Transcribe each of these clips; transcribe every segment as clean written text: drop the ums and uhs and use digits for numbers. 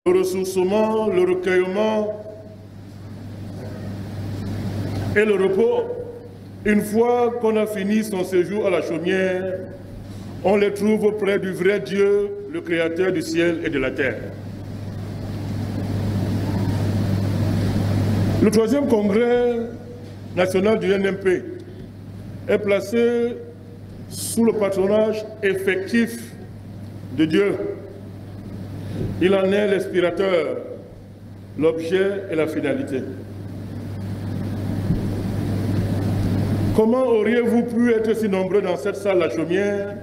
le ressourcement, le recueillement et le repos. Une fois qu'on a fini son séjour à la chaumière, on les trouve auprès du vrai Dieu, le Créateur du ciel et de la terre. Le 3e congrès national du NMP est placé sous le patronage effectif de Dieu. Il en est l'inspirateur, l'objet et la finalité. Comment auriez-vous pu être si nombreux dans cette salle, la chaumière,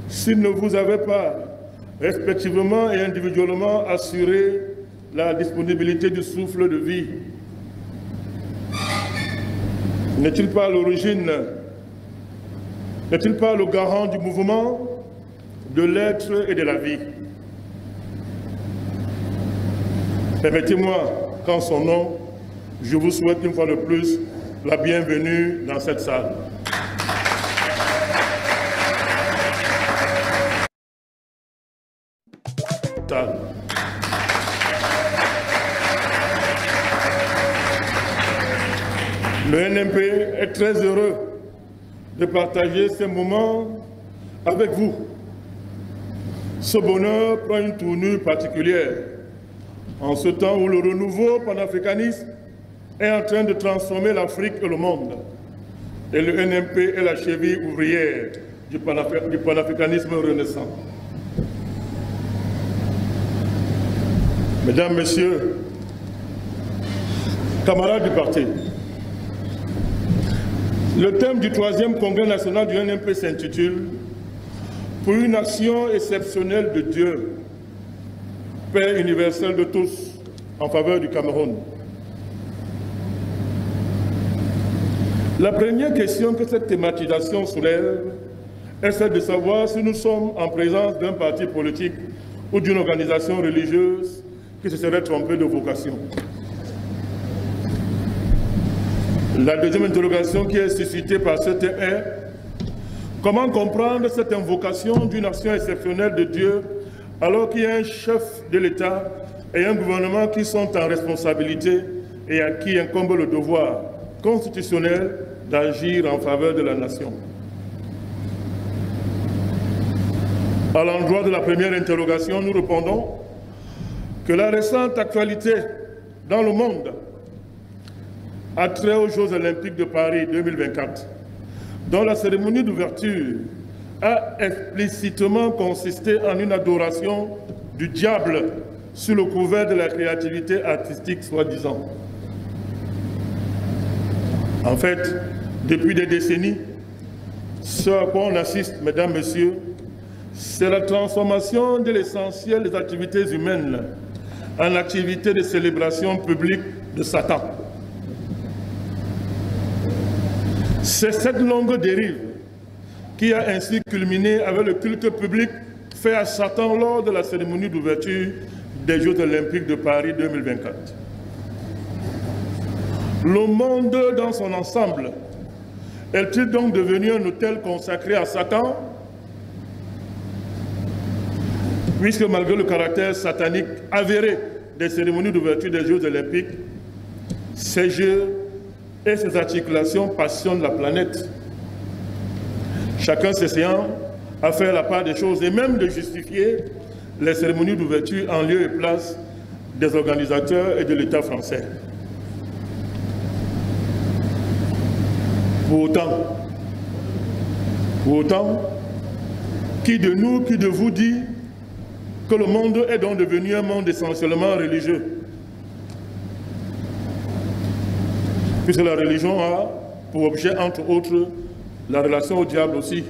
s'il ne vous avait pas, respectivement et individuellement, assuré la disponibilité du souffle de vie? N'est-il pas l'origine, n'est-il pas le garant du mouvement, de l'être et de la vie? Permettez-moi qu'en son nom, je vous souhaite une fois de plus la bienvenue dans cette salle. Le NMP est très heureux de partager ces moments avec vous. Ce bonheur prend une tournure particulière en ce temps où le renouveau panafricaniste est en train de transformer l'Afrique et le monde. Et le NMP est la cheville ouvrière du panafricanisme renaissant. Mesdames, Messieurs, camarades du parti, le thème du 3e congrès national du NMP s'intitule « Pour une action exceptionnelle de Dieu, paix universelle de tous en faveur du Cameroun ». La première question que cette thématisation soulève est celle de savoir si nous sommes en présence d'un parti politique ou d'une organisation religieuse qui se serait trompée de vocation. La deuxième interrogation qui est suscitée par ce thème est comment comprendre cette invocation d'une action exceptionnelle de Dieu alors qu'il y a un chef de l'État et un gouvernement qui sont en responsabilité et à qui incombe le devoir constitutionnel d'agir en faveur de la nation. À l'endroit de la première interrogation, nous répondons que la récente actualité dans le monde a trait aux Jeux Olympiques de Paris 2024, dont la cérémonie d'ouverture a explicitement consisté en une adoration du diable sous le couvert de la créativité artistique soi-disant. En fait, depuis des décennies, ce à quoi on assiste, mesdames, messieurs, c'est la transformation de l'essentiel des activités humaines en activités de célébration publique de Satan. C'est cette longue dérive qui a ainsi culminé avec le culte public fait à Satan lors de la cérémonie d'ouverture des Jeux Olympiques de Paris 2024. Le monde dans son ensemble est-il donc devenu un autel consacré à Satan? Puisque malgré le caractère satanique avéré des cérémonies d'ouverture des Jeux Olympiques, ces Jeux et ces articulations passionnent la planète. Chacun s'essayant à faire la part des choses et même de justifier les cérémonies d'ouverture en lieu et place des organisateurs et de l'État français. Pour autant, qui de nous, qui de vous dit que le monde est donc devenu un monde essentiellement religieux? Puisque la religion a pour objet, entre autres, la relation au diable aussi.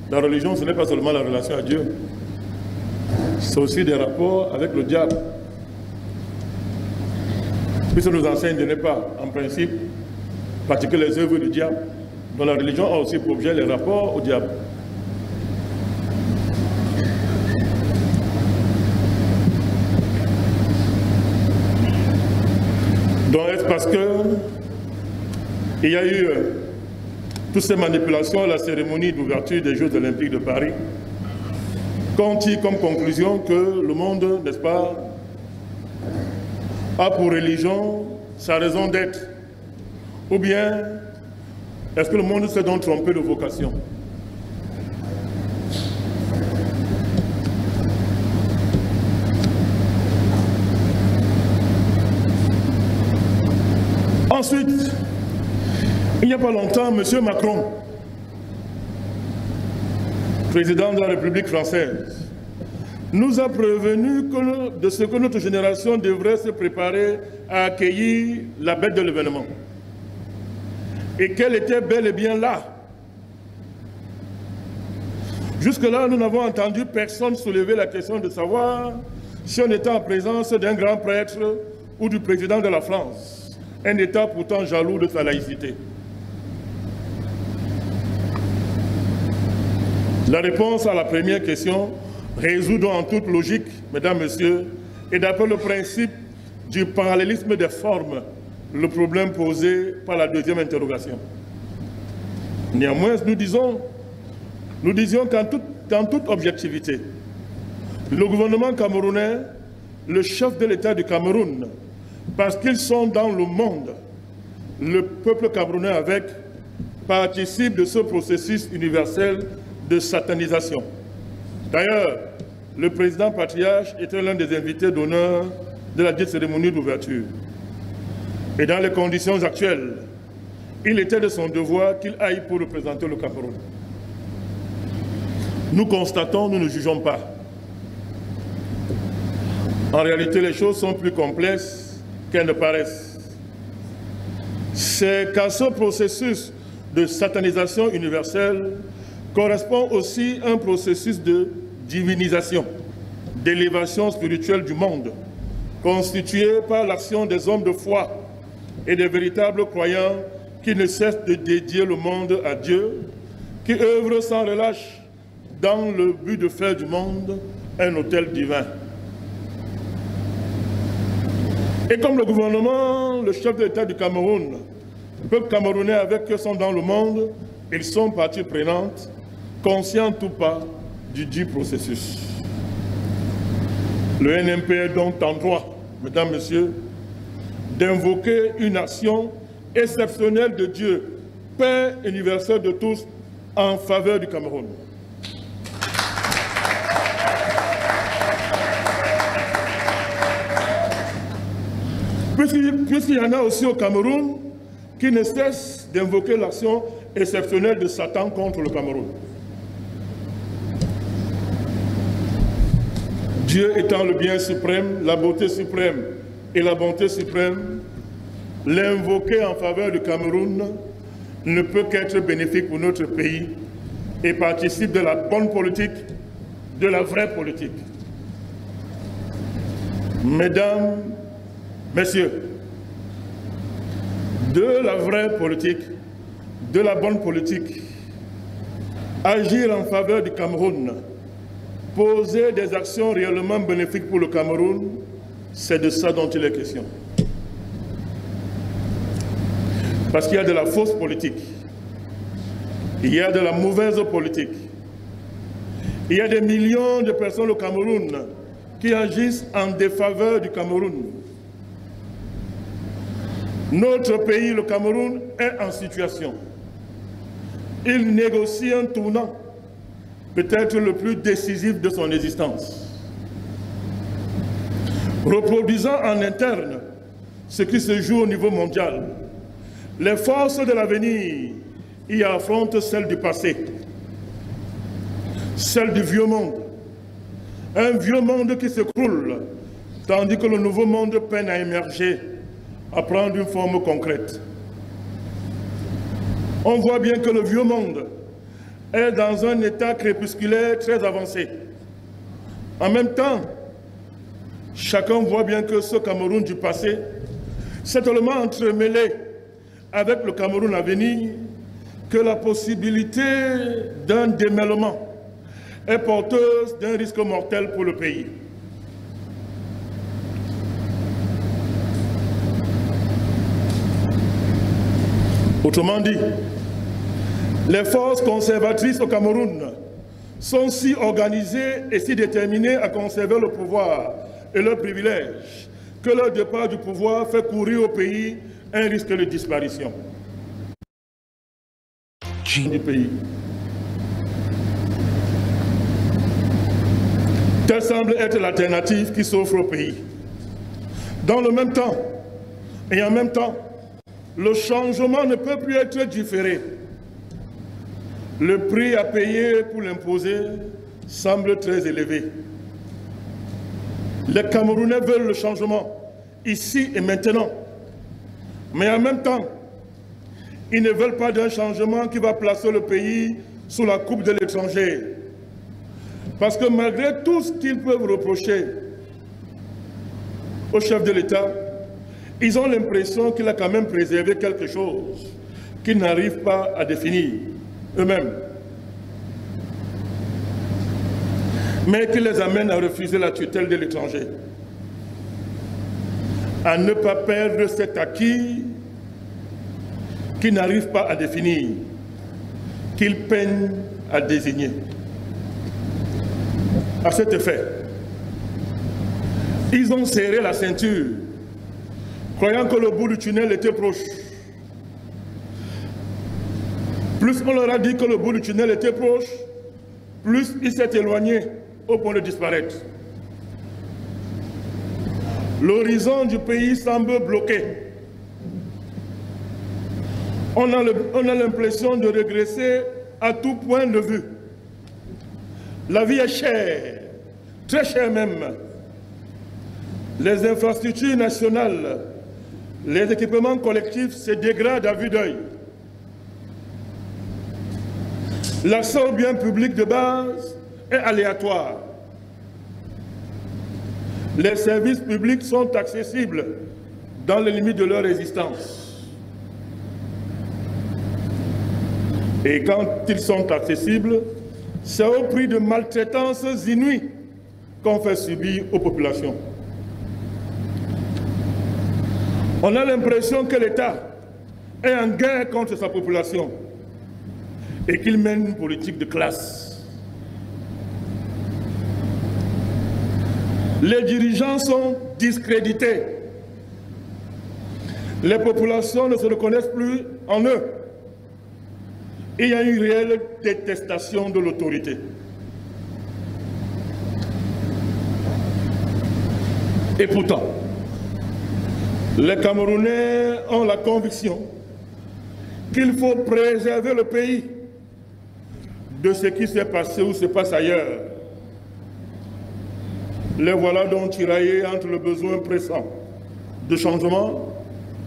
La religion, ce n'est pas seulement la relation à Dieu, c'est aussi des rapports avec le diable. Puisque nous enseigne de ne pas, en principe, pratiquer les œuvres du diable, dont la religion a aussi pour objet les rapports au diable. Donc est-ce parce qu'il y a eu toutes ces manipulations à la cérémonie d'ouverture des Jeux Olympiques de Paris qu'on tire comme conclusion que le monde, n'est-ce pas, a pour religion sa raison d'être? Ou bien, est-ce que le monde s'est donc trompé de vocation? Ensuite, il n'y a pas longtemps, M. Macron, président de la République française, nous a prévenu de ce que notre génération devrait se préparer à accueillir la bête de l'événement. Et qu'elle était bel et bien là. Jusque-là, nous n'avons entendu personne soulever la question de savoir si on était en présence d'un grand prêtre ou du président de la France, un État pourtant jaloux de sa laïcité. La réponse à la première question résout donc en toute logique, mesdames, messieurs, et d'après le principe du parallélisme des formes, le problème posé par la deuxième interrogation. Néanmoins, nous disions qu'en toute objectivité, le gouvernement camerounais, le chef de l'État du Cameroun, parce qu'ils sont dans le monde, le peuple camerounais avec, participe de ce processus universel de satanisation. D'ailleurs, le président patriarche était l'un des invités d'honneur de la dite cérémonie d'ouverture. Et dans les conditions actuelles, il était de son devoir qu'il aille pour représenter le Cameroun. Nous constatons, nous ne jugeons pas. En réalité, les choses sont plus complexes qu'elles ne paraissent. C'est qu'à ce processus de satanisation universelle correspond aussi un processus de divinisation, d'élévation spirituelle du monde, constitué par l'action des hommes de foi et des véritables croyants qui ne cessent de dédier le monde à Dieu, qui œuvrent sans relâche dans le but de faire du monde un autel divin. Et comme le gouvernement, le chef de l'État du Cameroun, le peuple camerounais avec eux sont dans le monde, ils sont partie prenante, conscients ou pas du dit processus. Le NMP est donc en droit, mesdames, messieurs, d'invoquer une action exceptionnelle de Dieu, Père universel de tous, en faveur du Cameroun. Puisqu'il y en a aussi au Cameroun qui ne cessent d'invoquer l'action exceptionnelle de Satan contre le Cameroun. Dieu étant le bien suprême, la beauté suprême et la bonté suprême, l'invoquer en faveur du Cameroun ne peut qu'être bénéfique pour notre pays et participe de la bonne politique, de la vraie politique. Mesdames, messieurs, de la vraie politique, de la bonne politique, agir en faveur du Cameroun, poser des actions réellement bénéfiques pour le Cameroun, c'est de ça dont il est question. Parce qu'il y a de la fausse politique, il y a de la mauvaise politique, il y a des millions de personnes au Cameroun qui agissent en défaveur du Cameroun. Notre pays, le Cameroun, est en situation. Il négocie un tournant, peut-être le plus décisif de son existence. Reproduisant en interne ce qui se joue au niveau mondial, les forces de l'avenir y affrontent celles du passé, celles du vieux monde. Un vieux monde qui s'écroule, tandis que le nouveau monde peine à émerger, à prendre une forme concrète. On voit bien que le vieux monde est dans un état crépusculaire très avancé. En même temps, chacun voit bien que ce Cameroun du passé s'est tellement entremêlé avec le Cameroun à venir que la possibilité d'un démêlement est porteuse d'un risque mortel pour le pays. Autrement dit, les forces conservatrices au Cameroun sont si organisées et si déterminées à conserver le pouvoir et leurs privilèges, que leur départ du pouvoir fait courir au pays un risque de disparition du pays. Telle semble être l'alternative qui s'offre au pays. Dans le même temps, et en même temps, le changement ne peut plus être différé. Le prix à payer pour l'imposer semble très élevé. Les Camerounais veulent le changement, ici et maintenant. Mais en même temps, ils ne veulent pas d'un changement qui va placer le pays sous la coupe de l'étranger. Parce que malgré tout ce qu'ils peuvent reprocher au chef de l'État, ils ont l'impression qu'il a quand même préservé quelque chose qu'ils n'arrivent pas à définir eux-mêmes, mais qui les amène à refuser la tutelle de l'étranger, à ne pas perdre cet acquis qu'ils n'arrivent pas à définir, qu'ils peinent à désigner. À cet effet, ils ont serré la ceinture, croyant que le bout du tunnel était proche. Plus on leur a dit que le bout du tunnel était proche, plus il s'est éloigné au point de disparaître. L'horizon du pays semble bloqué. On a l'impression de régresser à tout point de vue. La vie est chère, très chère même. Les infrastructures nationales, les équipements collectifs se dégradent à vue d'œil. L'accès aux biens publics de base est aléatoire. Les services publics sont accessibles dans les limites de leur existence. Et quand ils sont accessibles, c'est au prix de maltraitances inouïes qu'on fait subir aux populations. On a l'impression que l'État est en guerre contre sa population et qu'il mène une politique de classe. Les dirigeants sont discrédités. Les populations ne se reconnaissent plus en eux. Il y a une réelle détestation de l'autorité. Et pourtant, les Camerounais ont la conviction qu'il faut préserver le pays de ce qui s'est passé ou se passe ailleurs. Les voilà donc tiraillés entre le besoin pressant de changement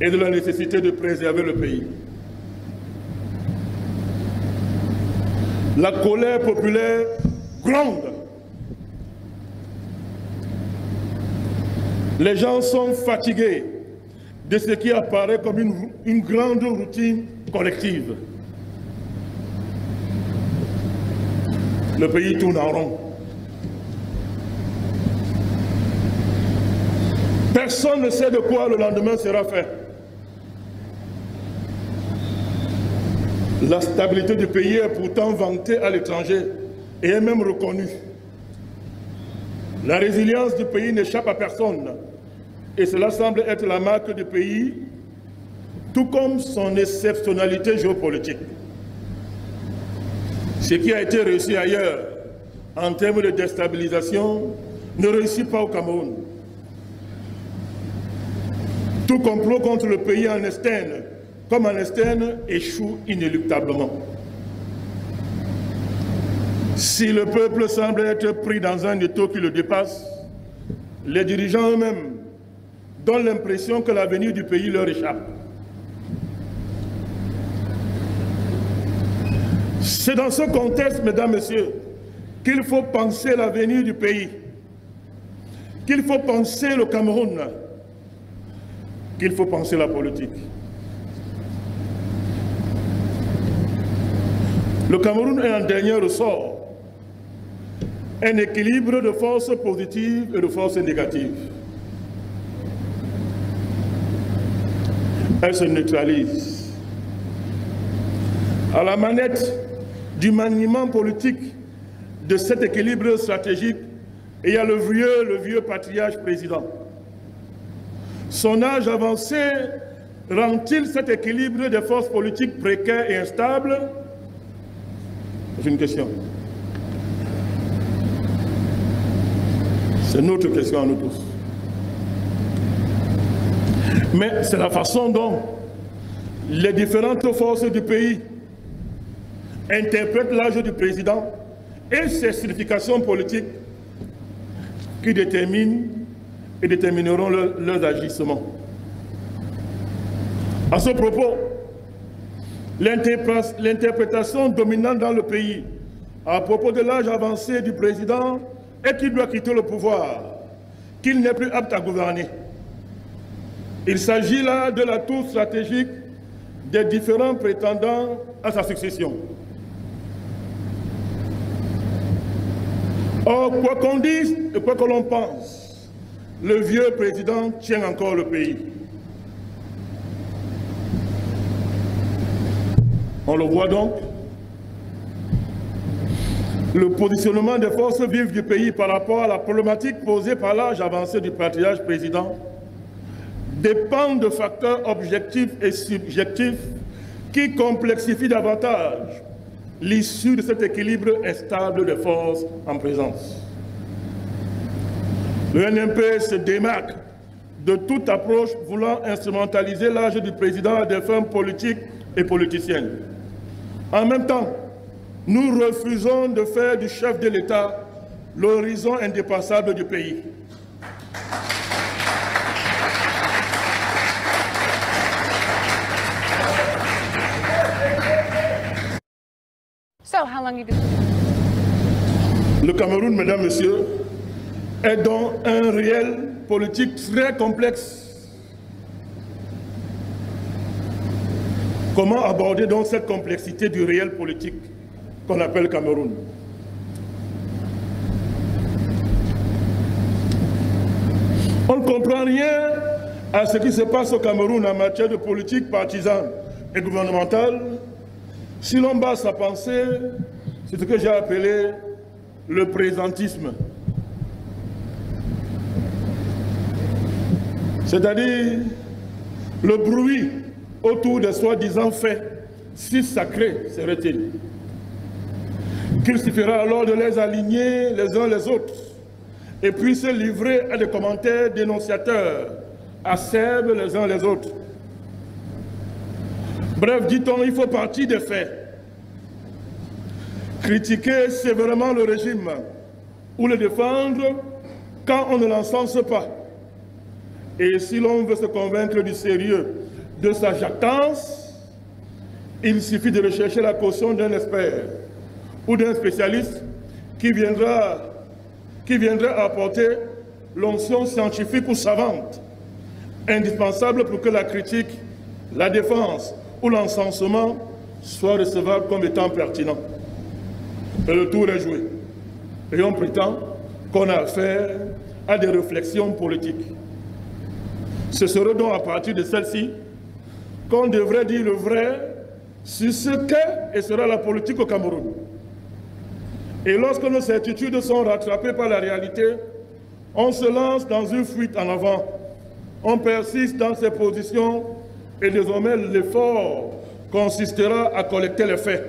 et de la nécessité de préserver le pays. La colère populaire gronde. Les gens sont fatigués de ce qui apparaît comme une grande routine collective. Le pays tourne en rond. Personne ne sait de quoi le lendemain sera fait. La stabilité du pays est pourtant vantée à l'étranger et est même reconnue. La résilience du pays n'échappe à personne et cela semble être la marque du pays, tout comme son exceptionnalité géopolitique. Ce qui a été réussi ailleurs en termes de déstabilisation ne réussit pas au Cameroun. Tout complot contre le pays en externe comme en externe échoue inéluctablement. Si le peuple semble être pris dans un étau qui le dépasse, les dirigeants eux-mêmes donnent l'impression que l'avenir du pays leur échappe. C'est dans ce contexte, mesdames, messieurs, qu'il faut penser l'avenir du pays, qu'il faut penser le Cameroun, qu'il faut penser la politique. Le Cameroun est en dernier ressort, un équilibre de forces positives et de forces négatives. Elle se neutralise. À la manette du maniement politique de cet équilibre stratégique, il y a le vieux patriarche président. Son âge avancé rend-il cet équilibre des forces politiques précaire et instable? C'est une question. C'est notre question à nous tous. Mais c'est la façon dont les différentes forces du pays interprètent l'âge du président et ses significations politiques qui déterminent et détermineront leurs agissements. À ce propos, l'interprétation dominante dans le pays à propos de l'âge avancé du président est qu'il doit quitter le pouvoir, qu'il n'est plus apte à gouverner. Il s'agit là de l'atout stratégique des différents prétendants à sa succession. Or, quoi qu'on dise et quoi que l'on pense, le vieux président tient encore le pays. On le voit donc, le positionnement des forces vives du pays par rapport à la problématique posée par l'âge avancé du patriarche président dépend de facteurs objectifs et subjectifs qui complexifient davantage l'issue de cet équilibre instable des forces en présence. Le NMP se démarque de toute approche voulant instrumentaliser l'âge du président à des fins politiques et politiciennes. En même temps, nous refusons de faire du chef de l'État l'horizon indépassable du pays. Le Cameroun, mesdames, messieurs, est dans un réel politique très complexe. Comment aborder donc cette complexité du réel politique qu'on appelle Cameroun? On ne comprend rien à ce qui se passe au Cameroun en matière de politique partisane et gouvernementale si l'on base sa pensée sur ce que j'ai appelé le présentisme. C'est-à-dire le bruit autour des soi-disant faits, si sacrés seraient-ils, qu'il suffira alors de les aligner les uns les autres et puis se livrer à des commentaires dénonciateurs, acerbes les uns les autres. Bref, dit-on, il faut partir des faits. Critiquer sévèrement le régime ou le défendre quand on ne l'encense pas. Et si l'on veut se convaincre du sérieux de sa jactance, il suffit de rechercher la caution d'un expert ou d'un spécialiste qui viendra apporter l'onction scientifique ou savante, indispensable pour que la critique, la défense ou l'encensement soient recevables comme étant pertinents. Et le tour est joué. Et on prétend qu'on a affaire à des réflexions politiques. Ce serait donc à partir de celle-ci qu'on devrait dire le vrai sur ce qu'est et sera la politique au Cameroun. Et lorsque nos certitudes sont rattrapées par la réalité, on se lance dans une fuite en avant. On persiste dans ses positions et désormais l'effort consistera à collecter les faits.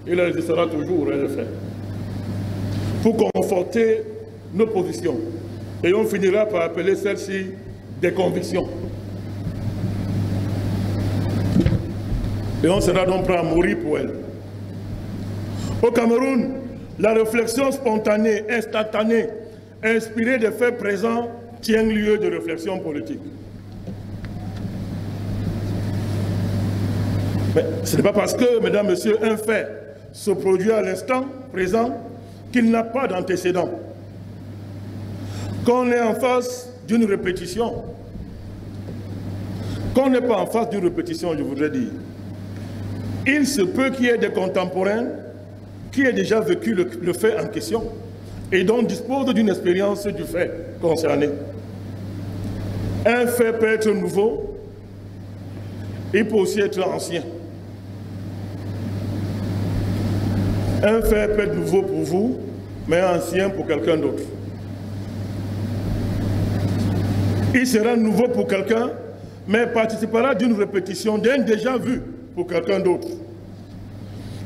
Il existera toujours les faits. Pour conforter nos positions. Et on finira par appeler celles-ci des convictions. Et on sera donc prêt à mourir pour elles. Au Cameroun, la réflexion spontanée, instantanée, inspirée des faits présents, tient lieu de réflexion politique. Mais ce n'est pas parce que, mesdames, messieurs, un fait se produit à l'instant présent qu'il n'a pas d'antécédent. Qu'on est en face d'une répétition. Qu'on n'est pas en face d'une répétition, je voudrais dire. Il se peut qu'il y ait des contemporains qui aient déjà vécu le fait en question et donc disposent d'une expérience du fait concerné. Un fait peut être nouveau, il peut aussi être ancien. Un fait peut être nouveau pour vous, mais ancien pour quelqu'un d'autre. Il sera nouveau pour quelqu'un, mais participera d'une répétition d'un déjà vu pour quelqu'un d'autre.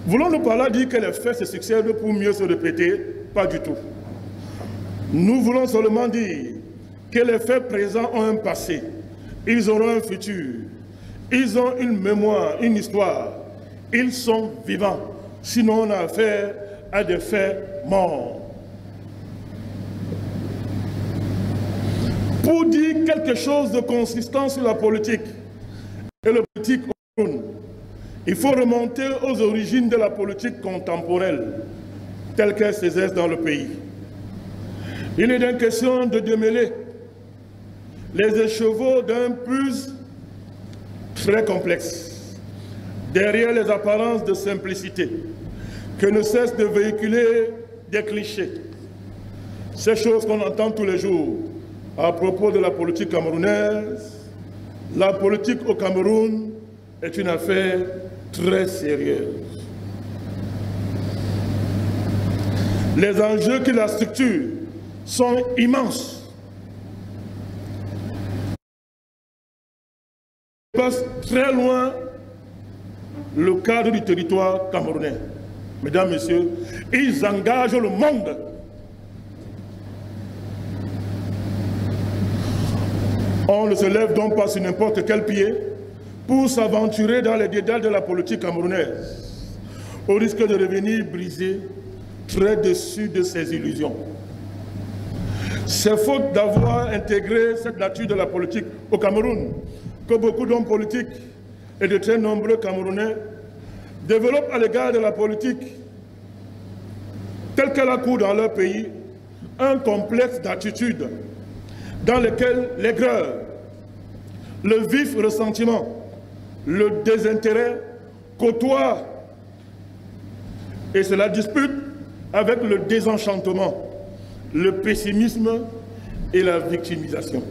Voulons-nous par là dire que les faits se succèdent pour mieux se répéter? Pas du tout. Nous voulons seulement dire que les faits présents ont un passé, ils auront un futur, ils ont une mémoire, une histoire, ils sont vivants. Sinon, on a affaire à des faits morts. Pour dire quelque chose de consistant sur la politique et le politique au Cameroun, il faut remonter aux origines de la politique contemporaine, telle qu'elle s'exerce dans le pays. Il est donc question de démêler les écheveaux d'un puzzle très complexe, derrière les apparences de simplicité, que ne cessent de véhiculer des clichés. Ces choses qu'on entend tous les jours à propos de la politique camerounaise. La politique au Cameroun est une affaire très sérieuse. Les enjeux qui la structurent sont immenses. Ils passent très loin le cadre du territoire camerounais. Mesdames, Messieurs, ils engagent le monde. On ne se lève donc pas sur n'importe quel pied pour s'aventurer dans les dédales de la politique camerounaise, au risque de revenir brisé, très déçu de ses illusions. C'est faute d'avoir intégré cette nature de la politique au Cameroun que beaucoup d'hommes politiques et de très nombreux Camerounais développent à l'égard de la politique, telle qu'elle a cours dans leur pays, un complexe d'attitude dans lequel l'aigreur, le vif ressentiment, le désintérêt côtoient et cela dispute avec le désenchantement, le pessimisme et la victimisation.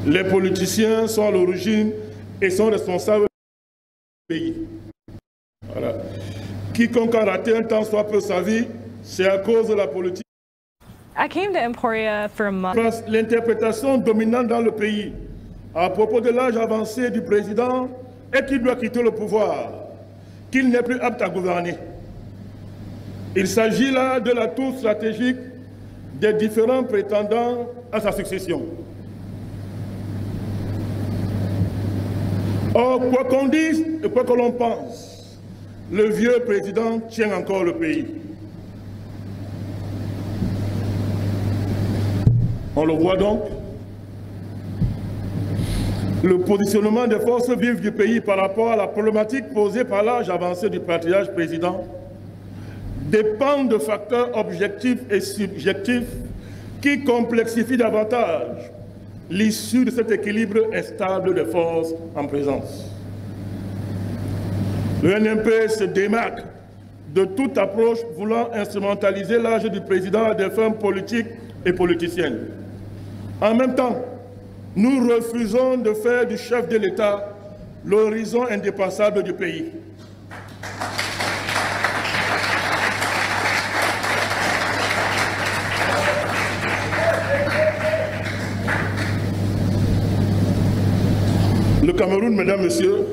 Les politiciens sont à l'origine et sont responsables du pays. Voilà. Quiconque a raté un temps soit peu sa vie, c'est à cause de la politique. I came to Emporia for a month. L'interprétation dominante dans le pays à propos de l'âge avancé du président est qu'il doit quitter le pouvoir, qu'il n'est plus apte à gouverner. Il s'agit là de l'atout stratégique des différents prétendants à sa succession. Or, quoi qu'on dise et quoi que l'on pense, le vieux président tient encore le pays. On le voit donc, le positionnement des forces vives du pays par rapport à la problématique posée par l'âge avancé du patriarche président dépend de facteurs objectifs et subjectifs qui complexifient davantage l'issue de cet équilibre instable des forces en présence. Le NMP se démarque de toute approche voulant instrumentaliser l'âge du président à des fins politiques et politiciennes. En même temps, nous refusons de faire du chef de l'État l'horizon indépassable du pays. Le Cameroun, mesdames, messieurs,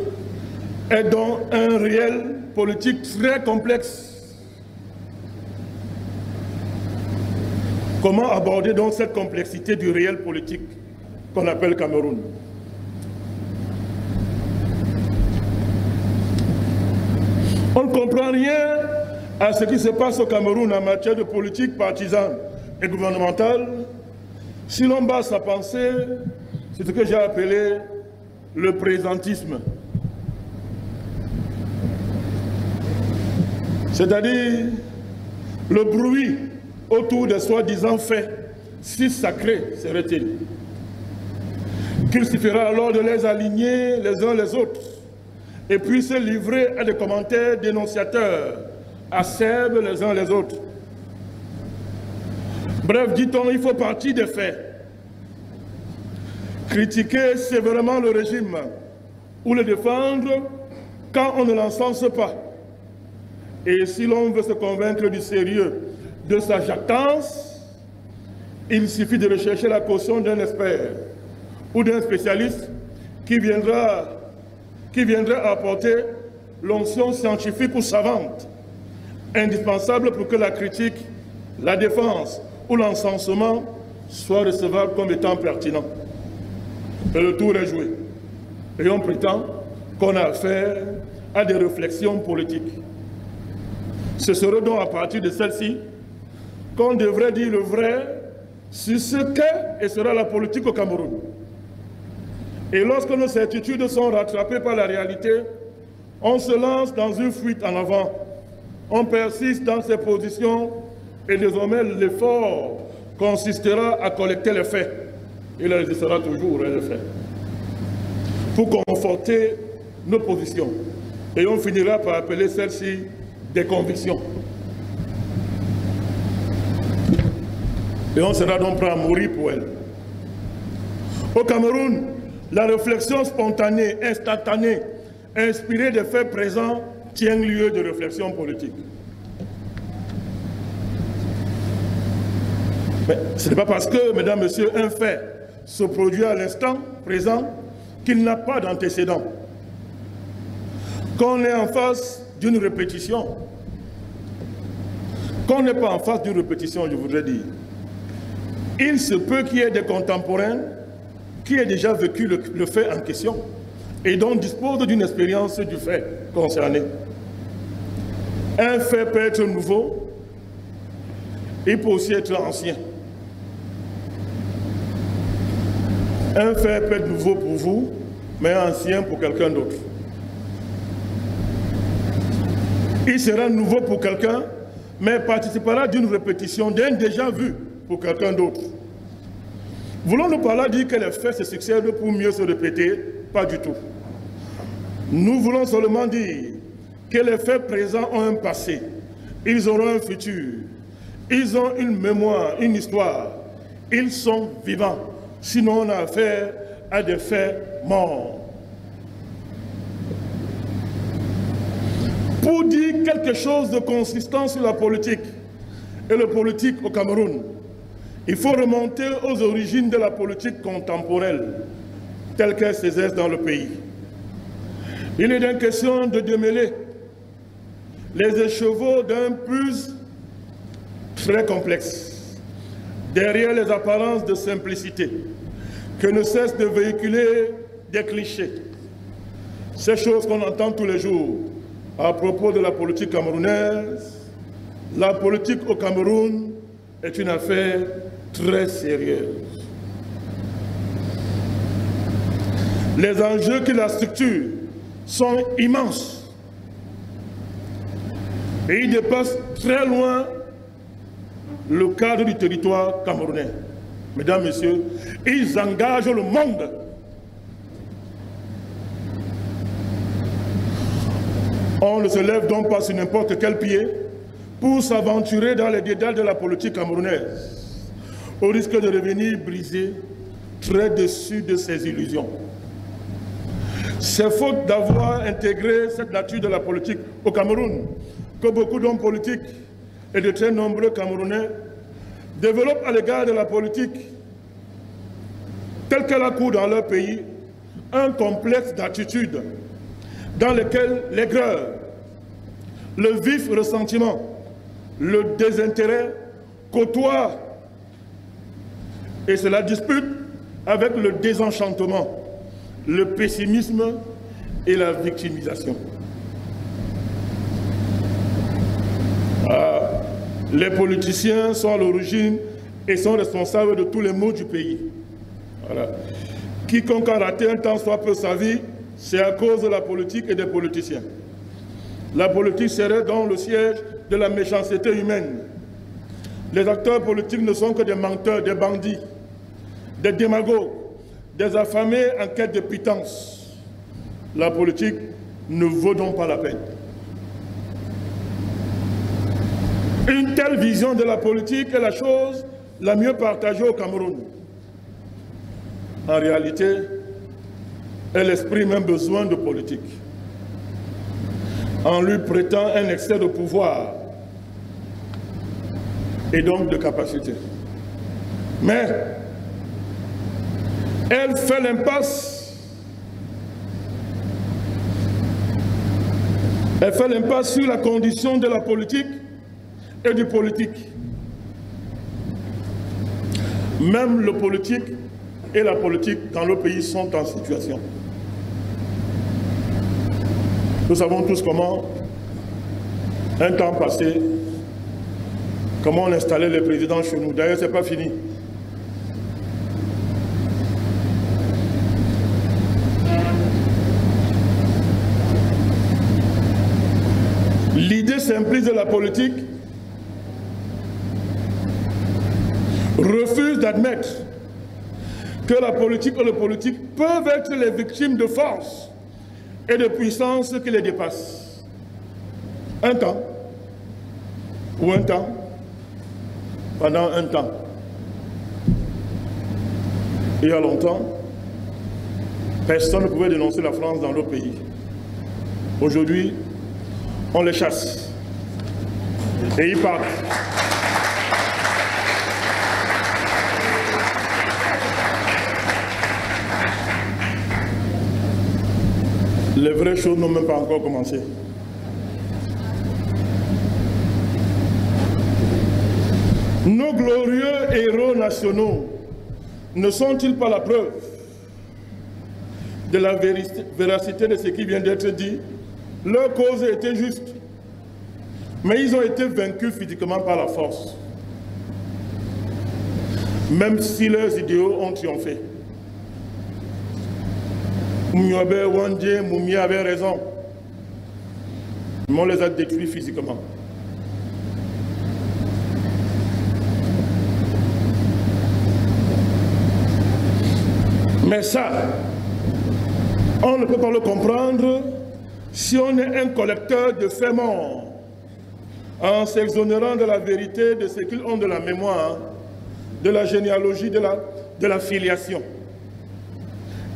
est donc un réel politique très complexe. Comment aborder donc cette complexité du réel politique qu'on appelle Cameroun? On ne comprend rien à ce qui se passe au Cameroun en matière de politique partisane et gouvernementale si l'on base sa pensée sur ce que j'ai appelé le présentisme. C'est-à-dire le bruit autour des soi-disant faits, si sacrés seraient-ils, qu'il suffira alors de les aligner les uns les autres et puis se livrer à des commentaires dénonciateurs, acerbes les uns les autres. Bref, dit-on, il faut partir des faits. Critiquer sévèrement le régime ou le défendre quand on ne l'encense pas. Et si l'on veut se convaincre du sérieux de sa jactance, il suffit de rechercher la caution d'un expert ou d'un spécialiste qui viendra apporter l'onction scientifique ou savante indispensable pour que la critique, la défense ou l'encensement soient recevables comme étant pertinents. Et le tour est joué. Et on prétend qu'on a affaire à des réflexions politiques. Ce serait donc à partir de celle-ci qu'on devrait dire le vrai sur ce qu'est et sera la politique au Cameroun. Et lorsque nos certitudes sont rattrapées par la réalité, on se lance dans une fuite en avant. On persiste dans ses positions et désormais l'effort consistera à collecter les faits. Il existera toujours les faits. Pour conforter nos positions. Et on finira par appeler celles-ci des convictions. Et on sera donc prêt à mourir pour elles. Au Cameroun, la réflexion spontanée, instantanée, inspirée des faits présents, tient lieu de réflexion politique. Mais ce n'est pas parce que, mesdames, messieurs, un fait se produit à l'instant présent qu'il n'a pas d'antécédent. Qu'on est en face d'une répétition. Qu'on n'est pas en face d'une répétition, je voudrais dire. Il se peut qu'il y ait des contemporains qui aient déjà vécu le fait en question et donc disposent d'une expérience du fait concerné. Un fait peut être nouveau, il peut aussi être ancien. Un fait peut être nouveau pour vous, mais ancien pour quelqu'un d'autre. Il sera nouveau pour quelqu'un, mais participera d'une répétition d'un déjà vu pour quelqu'un d'autre. Voulons-nous par là dire que les faits se succèdent pour mieux se répéter? Pas du tout. Nous voulons seulement dire que les faits présents ont un passé, ils auront un futur, ils ont une mémoire, une histoire, ils sont vivants. Sinon, on a affaire à des faits morts. Pour dire quelque chose de consistant sur la politique et le politique au Cameroun, il faut remonter aux origines de la politique contemporaine, telle qu'elle s'exerce dans le pays. Il est donc question de démêler les écheveaux d'un plus très complexe, derrière les apparences de simplicité, que ne cessent de véhiculer des clichés. Ces choses qu'on entend tous les jours à propos de la politique camerounaise. La politique au Cameroun est une affaire très sérieuse. Les enjeux qui la structurent sont immenses et ils dépassent très loin le cadre du territoire camerounais. Mesdames, Messieurs, ils engagent le monde. On ne se lève donc pas sur n'importe quel pied pour s'aventurer dans les dédales de la politique camerounaise, au risque de revenir brisé, très déçu de ses illusions. C'est faute d'avoir intégré cette nature de la politique au Cameroun que beaucoup d'hommes politiques et de très nombreux Camerounais développent à l'égard de la politique, telle qu'elle a cours dans leur pays, un complexe d'attitude dans lequel l'aigreur, le vif ressentiment, le désintérêt côtoient et cela dispute avec le désenchantement, le pessimisme et la victimisation. Les politiciens sont à l'origine et sont responsables de tous les maux du pays. Voilà. Quiconque a raté un temps soit peu sa vie, c'est à cause de la politique et des politiciens. La politique serait donc le siège de la méchanceté humaine. Les acteurs politiques ne sont que des menteurs, des bandits, des démagogues, des affamés en quête de pitance. La politique ne vaut donc pas la peine. Une telle vision de la politique est la chose la mieux partagée au Cameroun. En réalité, elle exprime un besoin de politique, en lui prêtant un excès de pouvoir et donc de capacité. Mais elle fait l'impasse. Elle fait l'impasse sur la condition de la politique et du politique. Même le politique et la politique dans le pays sont en situation. Nous savons tous comment, un temps passé, comment on installait les présidents chez nous. D'ailleurs, ce n'est pas fini. L'idée simpliste de la politique refuse d'admettre que la politique et le politique peuvent être les victimes de force et de puissance qui les dépassent. Un temps, ou un temps, pendant un temps. Il y a longtemps, personne ne pouvait dénoncer la France dans le pays. Aujourd'hui, on les chasse. Et ils partent. Les vraies choses n'ont même pas encore commencé. Nos glorieux héros nationaux ne sont-ils pas la preuve de la véracité de ce qui vient d'être dit? Leur cause était juste, mais ils ont été vaincus physiquement par la force, même si leurs idéaux ont triomphé. Moumiobe, Wandje, Moumi avait raison, mais on les a détruits physiquement. Mais ça, on ne peut pas le comprendre si on est un collecteur de faits morts, en s'exonérant de la vérité de ce qu'ils ont de la mémoire, de la généalogie, de la filiation.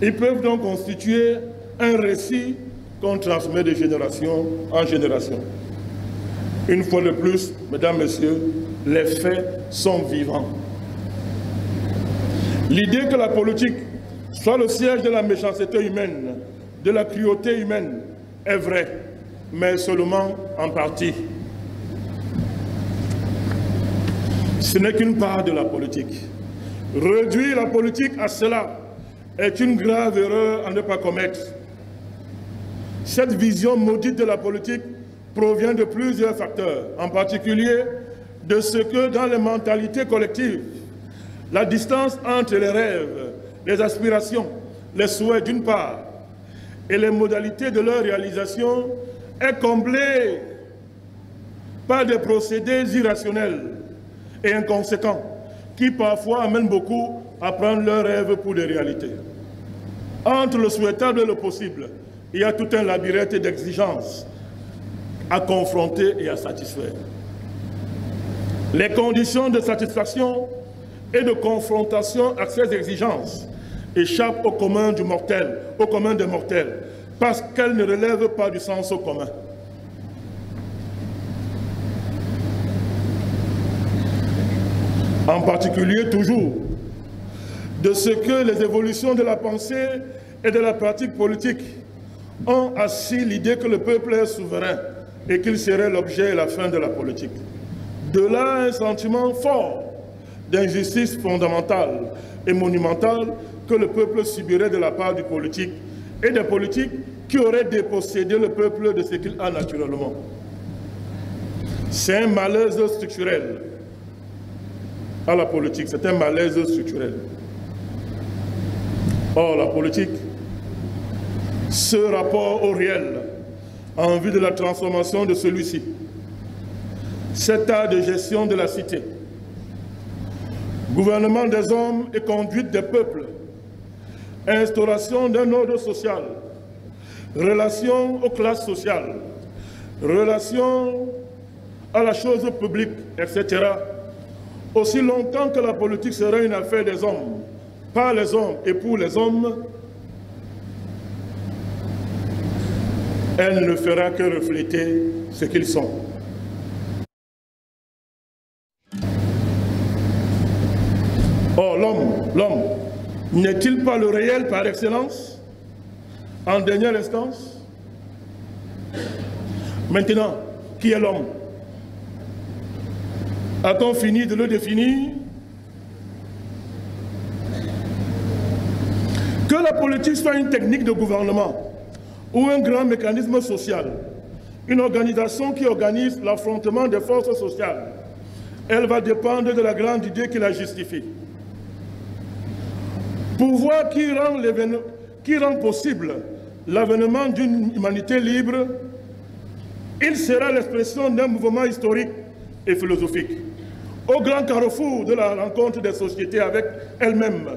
Ils peuvent donc constituer un récit qu'on transmet de génération en génération. Une fois de plus, mesdames, messieurs, les faits sont vivants. L'idée que la politique soit le siège de la méchanceté humaine, de la cruauté humaine, est vraie, mais seulement en partie. Ce n'est qu'une part de la politique. Réduire la politique à cela est une grave erreur à ne pas commettre. Cette vision maudite de la politique provient de plusieurs facteurs, en particulier de ce que dans les mentalités collectives, la distance entre les rêves, les aspirations, les souhaits d'une part, et les modalités de leur réalisation est comblée par des procédés irrationnels et inconséquents qui parfois amènent beaucoup à prendre leurs rêves pour des réalités. Entre le souhaitable et le possible, il y a tout un labyrinthe d'exigences à confronter et à satisfaire. Les conditions de satisfaction et de confrontation à ces exigences échappent au commun du mortel, au commun des mortels, parce qu'elles ne relèvent pas du sens commun. En particulier, toujours, de ce que les évolutions de la pensée et de la pratique politique ont assis l'idée que le peuple est souverain et qu'il serait l'objet et la fin de la politique. De là, un sentiment fort d'injustice fondamentale et monumentale que le peuple subirait de la part du politique et des politiques qui auraient dépossédé le peuple de ce qu'il a naturellement. C'est un malaise structurel à la politique, c'est un malaise structurel. Or, la politique, ce rapport au réel en vue de la transformation de celui-ci, cet art de gestion de la cité, gouvernement des hommes et conduite des peuples, instauration d'un ordre social, relation aux classes sociales, relation à la chose publique, etc. Aussi longtemps que la politique sera une affaire des hommes, par les hommes et pour les hommes, elle ne fera que refléter ce qu'ils sont. Or, l'homme, n'est-il pas le réel par excellence, en dernière instance? Maintenant, qui est l'homme? A-t-on fini de le définir? Que la politique soit une technique de gouvernement ou un grand mécanisme social, une organisation qui organise l'affrontement des forces sociales, elle va dépendre de la grande idée qui la justifie. Pouvoir qui rend possible l'avènement d'une humanité libre, il sera l'expression d'un mouvement historique et philosophique. Au grand carrefour de la rencontre des sociétés avec elles-mêmes,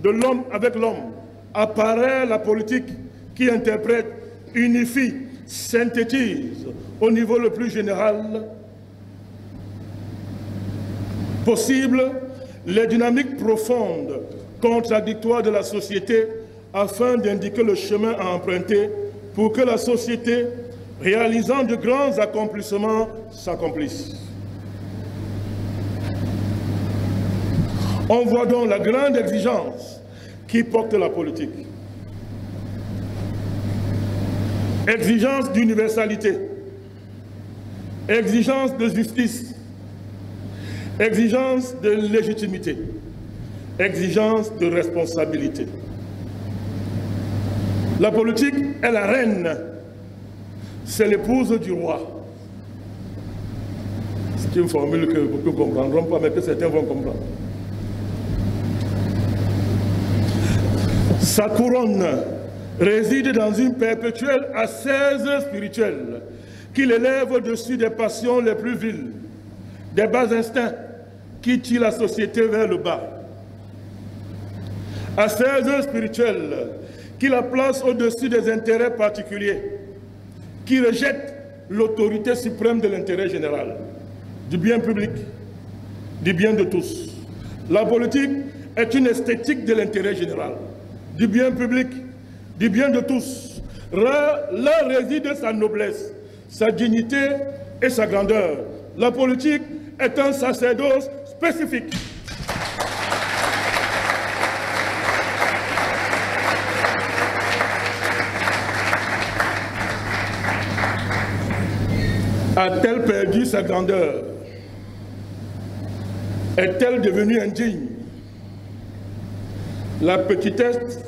de l'homme avec l'homme, apparaît la politique qui interprète, unifie, synthétise au niveau le plus général possible les dynamiques profondes, contradictoires de la société afin d'indiquer le chemin à emprunter pour que la société, réalisant de grands accomplissements, s'accomplisse. On voit donc la grande exigence qui porte la politique. Exigence d'universalité, exigence de justice, exigence de légitimité, exigence de responsabilité. La politique est la reine, c'est l'épouse du roi. C'est une formule que beaucoup ne comprendront pas, mais que certains vont comprendre. Sa couronne réside dans une perpétuelle ascèse spirituelle qui l'élève au-dessus des passions les plus viles, des bas instincts qui tirent la société vers le bas. Ascèse spirituelle qui la place au-dessus des intérêts particuliers, qui rejette l'autorité suprême de l'intérêt général, du bien public, du bien de tous. La politique est une esthétique de l'intérêt général, du bien public, du bien de tous. Là réside sa noblesse, sa dignité et sa grandeur. La politique est un sacerdoce spécifique. A-t-elle perdu sa grandeur? Est-elle devenue indigne? La petitesse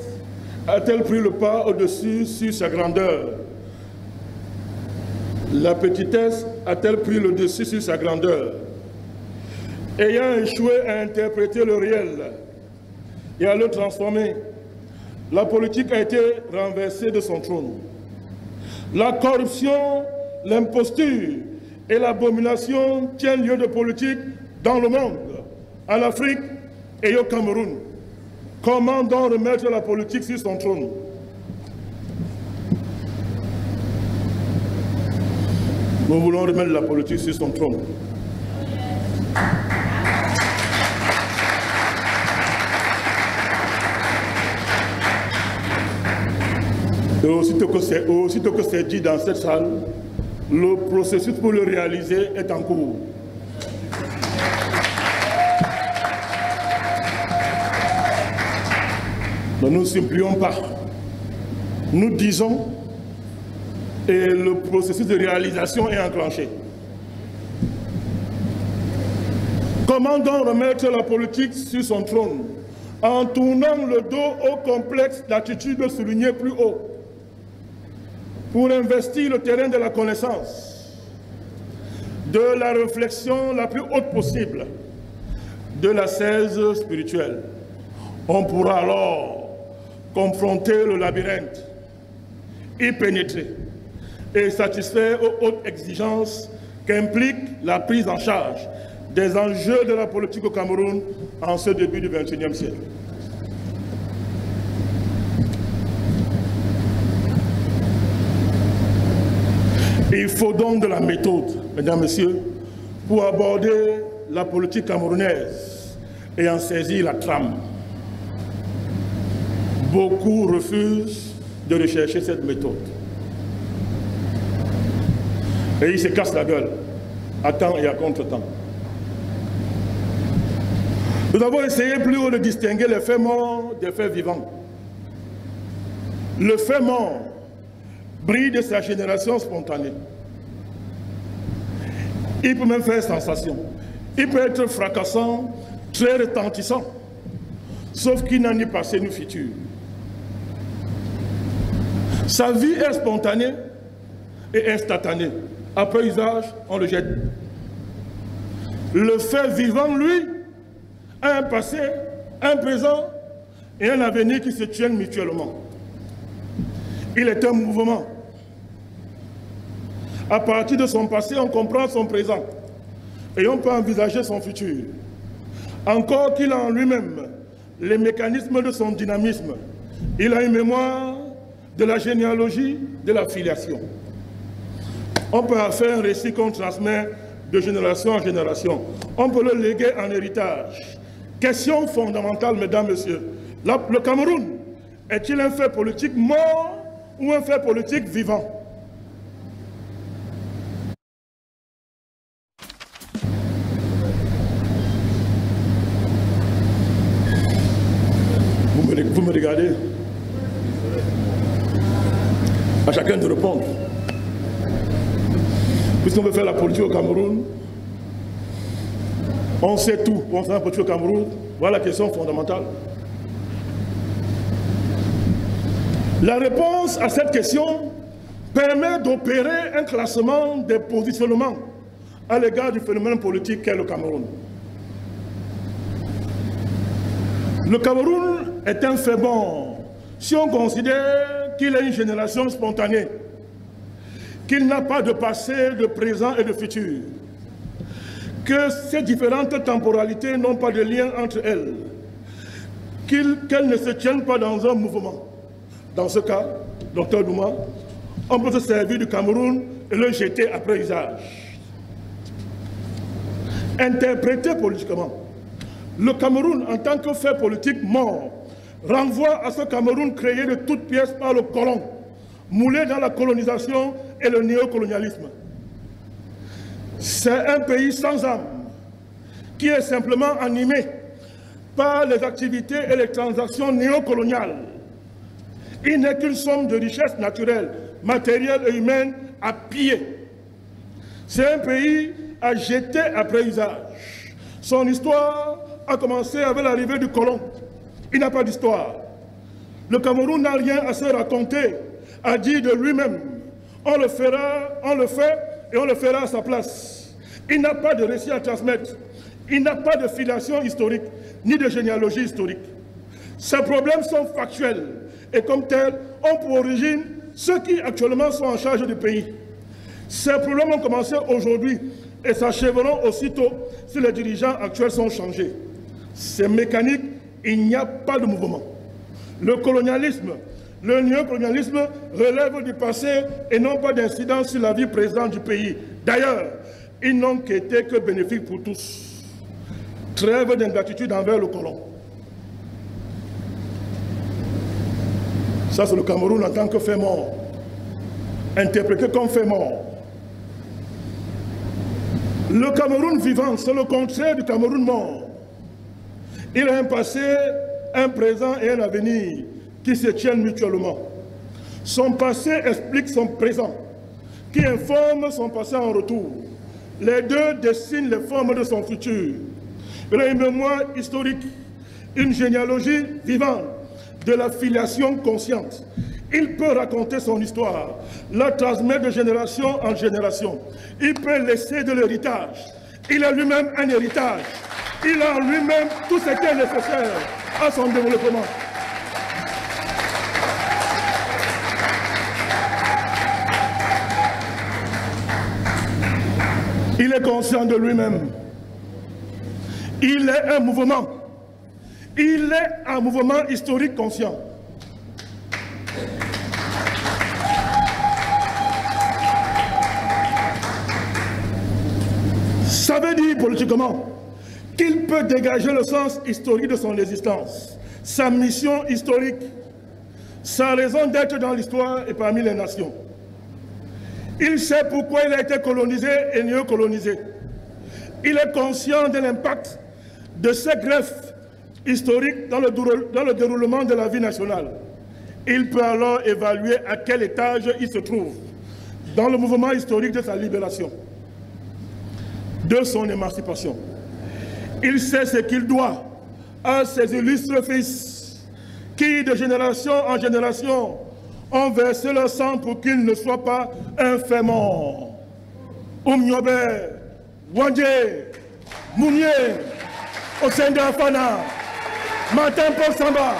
a-t-elle pris le pas au-dessus sur sa grandeur? La petitesse a-t-elle pris le dessus sur sa grandeur? Ayant échoué à interpréter le réel et à le transformer, la politique a été renversée de son trône. La corruption, l'imposture et l'abomination tiennent lieu de politique dans le monde, en Afrique et au Cameroun. Comment donc remettre la politique sur son trône? Nous voulons remettre la politique sur son trône. Et aussitôt que c'est dit dans cette salle, le processus pour le réaliser est en cours. Mais nous ne supplions pas. Nous disons et le processus de réalisation est enclenché. Comment donc remettre la politique sur son trône? En tournant le dos au complexe d'attitude souligné plus haut, pour investir le terrain de la connaissance, de la réflexion la plus haute possible, de l'ascèse spirituelle. On pourra alors confronter le labyrinthe, y pénétrer et satisfaire aux hautes exigences qu'implique la prise en charge des enjeux de la politique au Cameroun en ce début du XXIe siècle. Il faut donc de la méthode, mesdames, messieurs, pour aborder la politique camerounaise et en saisir la trame. Beaucoup refusent de rechercher cette méthode. Et ils se cassent la gueule, à temps et à contre-temps. Nous avons essayé plus haut de distinguer les faits morts des faits vivants. Le fait mort brille de sa génération spontanée. Il peut même faire sensation. Il peut être fracassant, très retentissant, sauf qu'il n'a ni passé ni futur. Sa vie est spontanée et instantanée. Après usage, on le jette. Le fait vivant, lui, a un passé, un présent et un avenir qui se tiennent mutuellement. Il est un mouvement. À partir de son passé, on comprend son présent et on peut envisager son futur. Encore qu'il a en lui-même les mécanismes de son dynamisme. Il a une mémoire de la généalogie, de la filiation. On peut faire un récit qu'on transmet de génération en génération. On peut le léguer en héritage. Question fondamentale, mesdames, messieurs. Le Cameroun est-il un fait politique mort ou un fait politique vivant? Vous me regardez. À chacun de répondre. Puisqu'on veut faire la politique au Cameroun, on sait tout. On fait la politique au Cameroun. Voilà la question fondamentale. La réponse à cette question permet d'opérer un classement des positionnements à l'égard du phénomène politique qu'est le Cameroun. Le Cameroun est un fait bon si on considère qu'il a une génération spontanée, qu'il n'a pas de passé, de présent et de futur, que ces différentes temporalités n'ont pas de lien entre elles, qu'elles ne se tiennent pas dans un mouvement. Dans ce cas, docteur Douma, on peut se servir du Cameroun et le jeter après usage. Interprété politiquement, le Cameroun en tant que fait politique mort renvoie à ce Cameroun créé de toutes pièces par le colon, moulé dans la colonisation et le néocolonialisme. C'est un pays sans âme, qui est simplement animé par les activités et les transactions néocoloniales. Il n'est qu'une somme de richesses naturelles, matérielles et humaines à piller. C'est un pays à jeter après usage. Son histoire a commencé avec l'arrivée du colon. Il n'a pas d'histoire. Le Cameroun n'a rien à se raconter, à dire de lui-même. On le fera, on le fait et on le fera à sa place. Il n'a pas de récit à transmettre. Il n'a pas de filiation historique, ni de généalogie historique. Ses problèmes sont factuels et comme tels ont pour origine ceux qui actuellement sont en charge du pays. Ces problèmes ont commencé aujourd'hui et s'achèveront aussitôt si les dirigeants actuels sont changés. C'est mécanique, il n'y a pas de mouvement. Le colonialisme, le néocolonialisme relève du passé et non pas d'incidence sur la vie présente du pays. D'ailleurs, ils n'ont qu'été que bénéfiques pour tous. Trêve d'ingratitude envers le colon. Ça, c'est le Cameroun en tant que fait mort, interprété comme fait mort. Le Cameroun vivant, c'est le contraire du Cameroun mort. Il a un passé, un présent et un avenir qui se tiennent mutuellement. Son passé explique son présent, qui informe son passé en retour. Les deux dessinent les formes de son futur. Il a une mémoire historique, une généalogie vivante, de la filiation consciente. Il peut raconter son histoire, la transmettre de génération en génération. Il peut laisser de l'héritage. Il a lui-même un héritage. Il a en lui-même tout ce qui est nécessaire à son développement. Il est conscient de lui-même. Il est un mouvement. Il est un mouvement historique conscient. Ça veut dire politiquement qu'il peut dégager le sens historique de son existence, sa mission historique, sa raison d'être dans l'histoire et parmi les nations. Il sait pourquoi il a été colonisé et néocolonisé. Il est conscient de l'impact de ces greffes historiques dans le déroulement de la vie nationale, il peut alors évaluer à quel étage il se trouve dans le mouvement historique de sa libération, de son émancipation. Il sait ce qu'il doit à ses illustres fils qui, de génération en génération, ont versé leur sang pour qu'il ne soit pas infamant. Oumniobe, Wandje, Mounié, Osende Afana, Martin Paul Samba.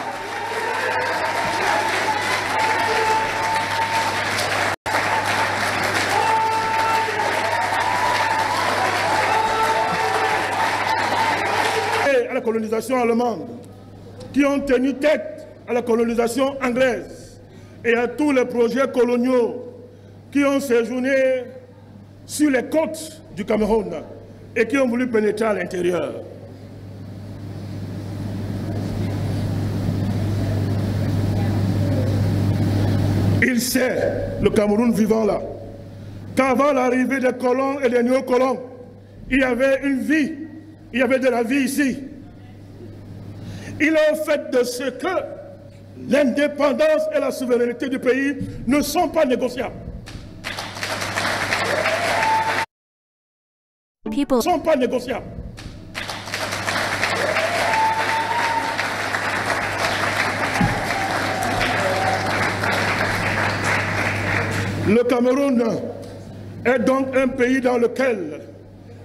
À la colonisation allemande, qui ont tenu tête à la colonisation anglaise et à tous les projets coloniaux qui ont séjourné sur les côtes du Cameroun et qui ont voulu pénétrer à l'intérieur. Il sait, le Cameroun vivant là, qu'avant l'arrivée des colons et des néocolons, il y avait une vie, il y avait de la vie ici. Il est au fait de ce que l'indépendance et la souveraineté du pays ne sont pas négociables. Ne sont pas négociables. Le Cameroun est donc un pays dans lequel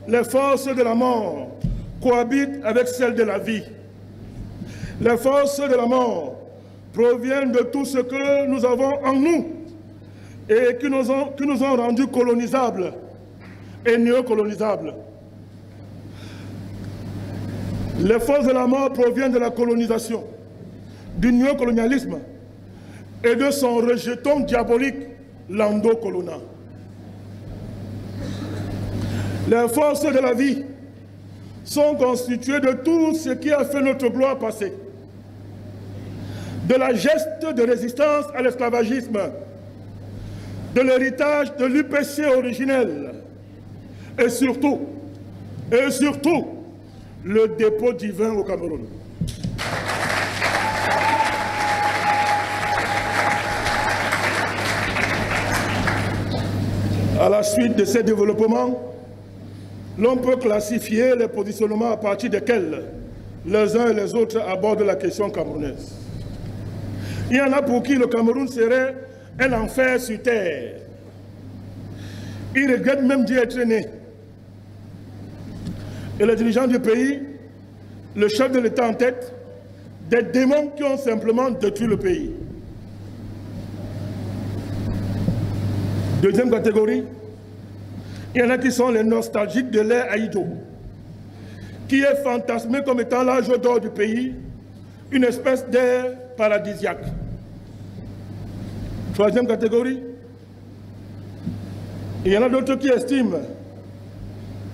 les forces de la mort cohabitent avec celles de la vie. Les forces de la mort proviennent de tout ce que nous avons en nous et qui nous ont rendus colonisables et néocolonisables. Les forces de la mort proviennent de la colonisation, du néocolonialisme et de son rejeton diabolique, l'endocolona. Les forces de la vie sont constituées de tout ce qui a fait notre gloire passée, de la geste de résistance à l'esclavagisme, de l'héritage de l'UPC originel, et surtout, le dépôt divin au Cameroun. À la suite de ces développements, l'on peut classifier les positionnements à partir desquels les uns et les autres abordent la question camerounaise. Il y en a pour qui le Cameroun serait un enfer sur terre. Ils regrettent même d'y être nés. Et les dirigeants du pays, le chef de l'État en tête, des démons qui ont simplement détruit le pays. Deuxième catégorie, il y en a qui sont les nostalgiques de l'ère Haïdo, qui est fantasmé comme étant l'âge d'or du pays, une espèce d'air paradisiaque. Troisième catégorie, il y en a d'autres qui estiment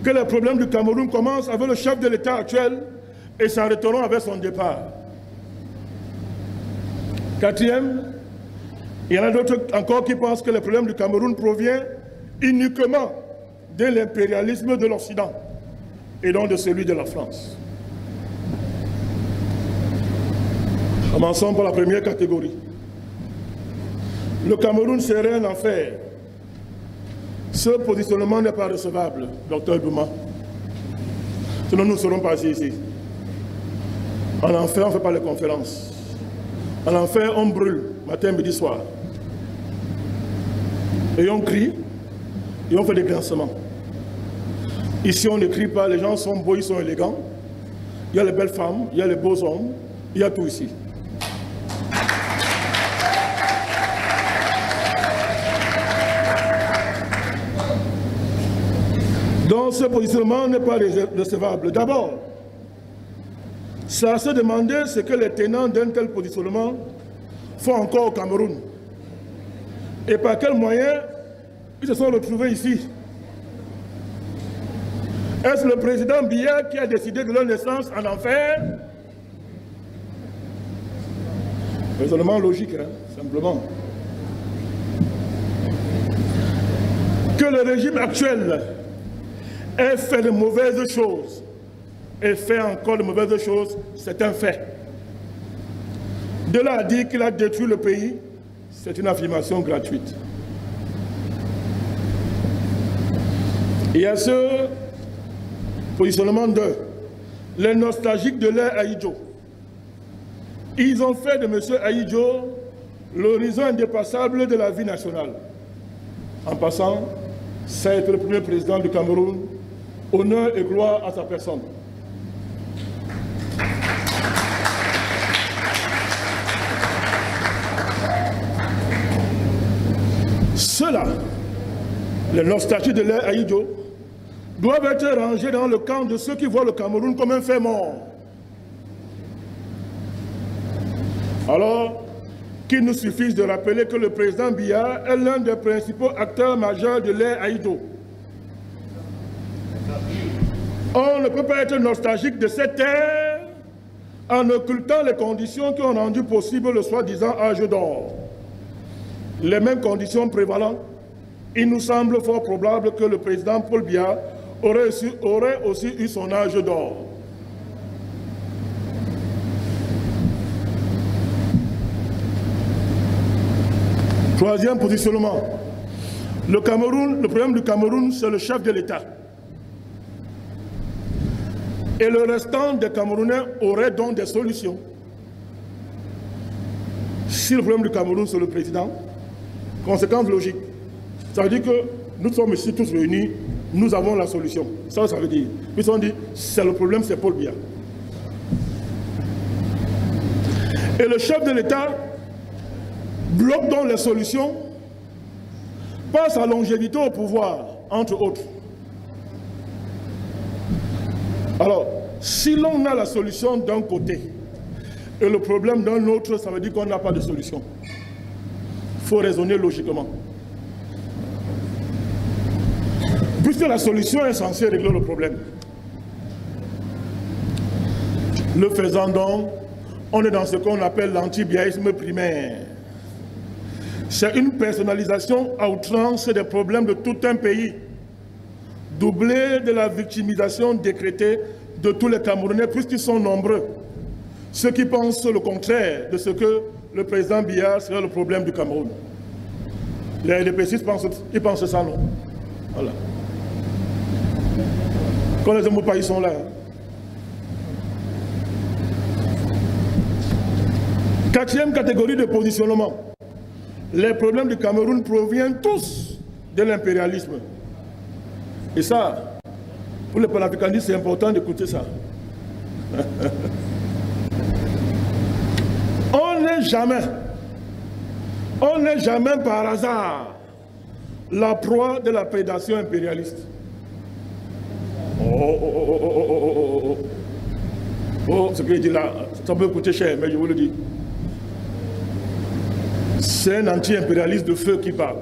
que les problèmes du Cameroun commencent avec le chef de l'État actuel et s'arrêteront avec son départ. Quatrième, il y en a d'autres encore qui pensent que les problèmes du Cameroun proviennent uniquement de l'impérialisme de l'Occident et donc de celui de la France. Commençons par la première catégorie. Le Cameroun serait un enfer. Ce positionnement n'est pas recevable, docteur Douma. Sinon, nous ne serons pas ici. En enfer, on ne fait pas les conférences. En enfer, on brûle, matin, midi, soir. Et on crie, et on fait des grincements. Ici, on ne crie pas, les gens sont beaux, ils sont élégants. Il y a les belles femmes, il y a les beaux hommes, il y a tout ici. Donc ce positionnement n'est pas recevable. D'abord, ça se demander ce que les tenants d'un tel positionnement font encore au Cameroun. Et par quels moyens ils se sont retrouvés ici. Est-ce le président Biya qui a décidé de leur naissance en enfer? Raisonnement logique, hein, simplement. Que le régime actuel ait fait de mauvaises choses et fait encore de mauvaises choses, c'est un fait. De là à dire qu'il a détruit le pays, c'est une affirmation gratuite. Il y a ce positionnement de les nostalgiques de l'ère Ahidjo. Ils ont fait de M. Ahidjo l'horizon indépassable de la vie nationale. En passant, c'est le premier président du Cameroun, honneur et gloire à sa personne. Ceux-là, les nostalgiques de l'ère Ahidjo, doivent être rangés dans le camp de ceux qui voient le Cameroun comme un fait mort. Alors, qu'il nous suffise de rappeler que le président Biya est l'un des principaux acteurs majeurs de l'ère Ahidjo. On ne peut pas être nostalgique de cette ère en occultant les conditions qui ont rendu possible le soi-disant âge d'or. Les mêmes conditions prévalant, il nous semble fort probable que le président Paul Biya aurait aussi eu son âge d'or. Troisième positionnement. Le problème du Cameroun, c'est le chef de l'État. Et le restant des Camerounais auraient donc des solutions. Si le problème du Cameroun, c'est le président, conséquence logique. Ça veut dire que nous sommes ici tous réunis, nous avons la solution. Ça veut dire. Ils ont dit, c'est le problème, c'est Paul Biya. Et le chef de l'État bloque donc les solutions par sa longévité au pouvoir, entre autres. Alors, si l'on a la solution d'un côté et le problème d'un autre, ça veut dire qu'on n'a pas de solution. Il faut raisonner logiquement. Puisque la solution est censée régler le problème. Le faisant donc, on est dans ce qu'on appelle l'anti-biaïsme primaire. C'est une personnalisation à outrance des problèmes de tout un pays, doublée de la victimisation décrétée de tous les Camerounais, puisqu'ils sont nombreux. Ceux qui pensent le contraire de ce que le président Biya serait le problème du Cameroun. Les LDPCistes pensent ça, non? Voilà. Quand les hommes au pays sont là. Quatrième catégorie de positionnement. Les problèmes du Cameroun proviennent tous de l'impérialisme. Et ça, pour les panafricanistes, c'est important d'écouter ça. On n'est jamais par hasard la proie de la prédation impérialiste. Oh, ce que je dis là, ça peut coûter cher, mais je vous le dis. C'est un anti-impérialiste de feu qui parle.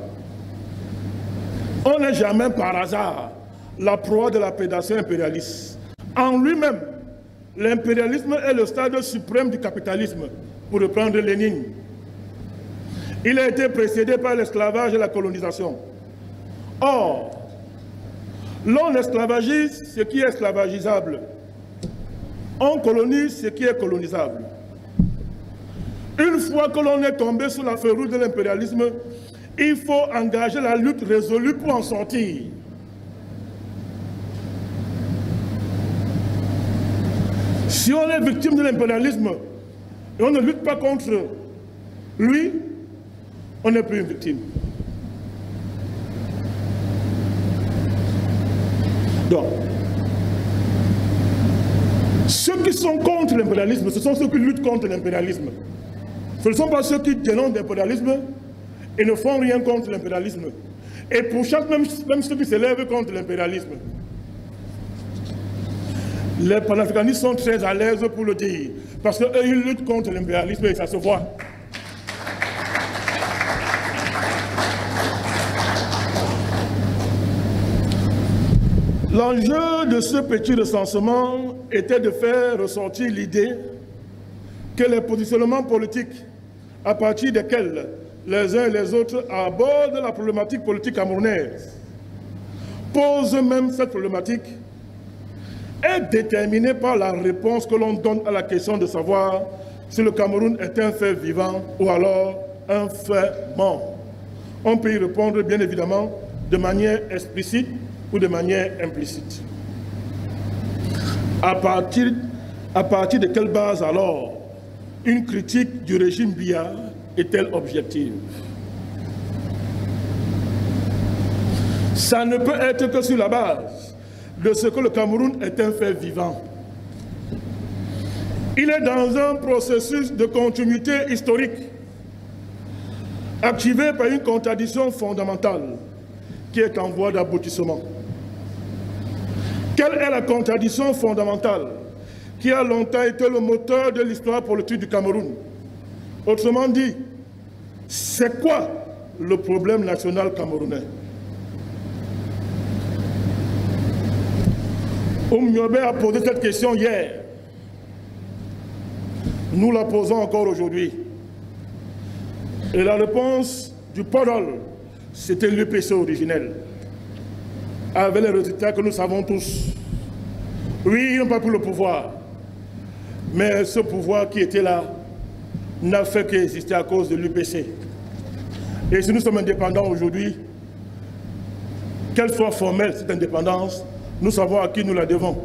On n'est jamais par hasard la proie de la prédation impérialiste. En lui-même, l'impérialisme est le stade suprême du capitalisme, pour reprendre Lénine. Il a été précédé par l'esclavage et la colonisation. Or, l'on esclavagise ce qui est esclavagisable. On colonise ce qui est colonisable. Une fois que l'on est tombé sous la férule de l'impérialisme, il faut engager la lutte résolue pour en sortir. Si on est victime de l'impérialisme et on ne lutte pas contre lui, on n'est plus une victime. Donc, ceux qui sont contre l'impérialisme, ce sont ceux qui luttent contre l'impérialisme. Ce ne sont pas ceux qui dénoncent l'impérialisme et ne font rien contre l'impérialisme. Et pour chaque, même ceux qui s'élèvent contre l'impérialisme. Les panafricanistes sont très à l'aise pour le dire, parce qu'eux, ils luttent contre l'impérialisme et ça se voit. L'enjeu de ce petit recensement était de faire ressortir l'idée que les positionnements politiques à partir desquels les uns et les autres abordent la problématique politique camerounaise posent même cette problématique est déterminée par la réponse que l'on donne à la question de savoir si le Cameroun est un fait vivant ou alors un fait mort. On peut y répondre bien évidemment de manière explicite ou de manière implicite. À partir de quelle base alors une critique du régime Biya est-elle objective? Ça ne peut être que sur la base de ce que le Cameroun est un fait vivant. Il est dans un processus de continuité historique, activé par une contradiction fondamentale qui est en voie d'aboutissement. Quelle est la contradiction fondamentale qui a longtemps été le moteur de l'histoire politique du Cameroun? Autrement dit, c'est quoi le problème national camerounais? Oumyobé a posé cette question hier. Nous la posons encore aujourd'hui. Et la réponse du Podol, c'était l'UPC originel, avec les résultats que nous savons tous. Oui, ils n'ont pas pris le pouvoir, mais ce pouvoir qui était là n'a fait qu'exister à cause de l'UPC. Et si nous sommes indépendants aujourd'hui, qu'elle soit formelle, cette indépendance, nous savons à qui nous la devons.